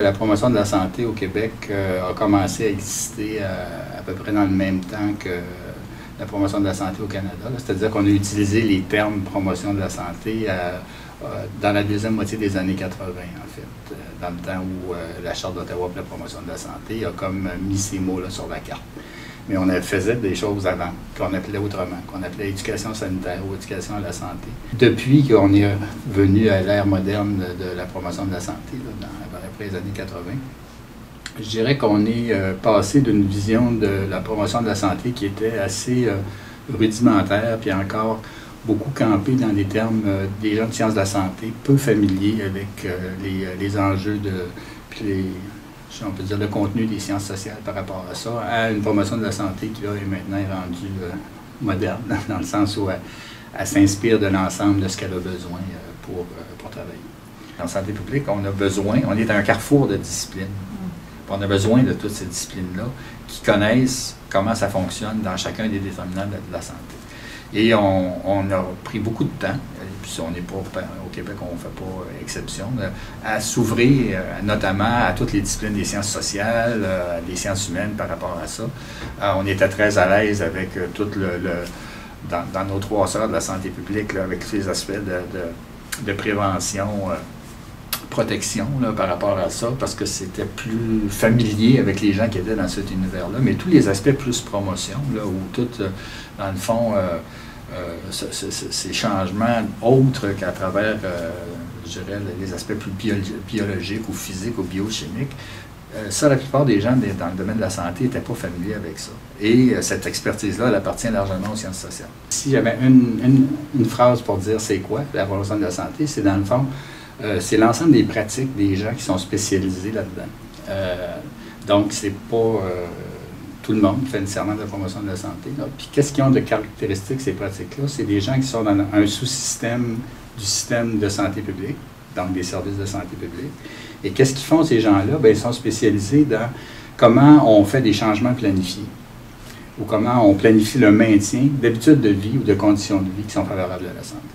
La promotion de la santé au Québec a commencé à exister à peu près dans le même temps que la promotion de la santé au Canada. C'est-à-dire qu'on a utilisé les termes promotion de la santé dans la deuxième moitié des années 80, en fait, dans le temps où la Charte d'Ottawa pour la promotion de la santé a comme mis ces mots-là sur la carte. Mais on faisait des choses avant, qu'on appelait autrement, qu'on appelait éducation sanitaire ou éducation à la santé. Depuis qu'on est venu à l'ère moderne de la promotion de la santé, là, après les années 80, je dirais qu'on est passé d'une vision de la promotion de la santé qui était assez rudimentaire, puis encore beaucoup campé dans des termes des gens de sciences de la santé, peu familiers avec les enjeux puis on peut dire le contenu des sciences sociales par rapport à ça, à une promotion de la santé qui là, est maintenant rendue moderne, dans le sens où elle s'inspire de l'ensemble de ce qu'elle a besoin pour travailler. En santé publique, on est à un carrefour de disciplines. On a besoin de toutes ces disciplines-là qui connaissent comment ça fonctionne dans chacun des déterminants de la santé. Et on a pris beaucoup de temps, et puis on n'est pas, au Québec, on ne fait pas exception, à s'ouvrir notamment à toutes les disciplines des sciences sociales, des sciences humaines par rapport à ça. On était très à l'aise avec tout dans nos 3 heures de la santé publique, là, avec tous les aspects de prévention, protection là, par rapport à ça, parce que c'était plus familier avec les gens qui étaient dans cet univers-là, mais tous les aspects plus promotion, là, où tout, dans le fond, ces changements autres qu'à travers, je dirais, les aspects plus biologiques ou physiques ou biochimiques, ça, la plupart des gens dans le domaine de la santé n'étaient pas familiers avec ça. Et cette expertise-là, elle appartient largement aux sciences sociales. Si j'avais une phrase pour dire c'est quoi la promotion de la santé, c'est dans le fond, c'est l'ensemble des pratiques des gens qui sont spécialisés là-dedans. Donc, c'est pas tout le monde qui fait nécessairement de la promotion de la santé. Là. Puis, qu'est-ce qu'ils ont de caractéristiques, ces pratiques-là? C'est des gens qui sont dans un sous-système du système de santé publique, donc des services de santé publique. Et qu'est-ce qu'ils font, ces gens-là? Bien, ils sont spécialisés dans comment on fait des changements planifiés ou comment on planifie le maintien d'habitudes de vie ou de conditions de vie qui sont favorables à la santé.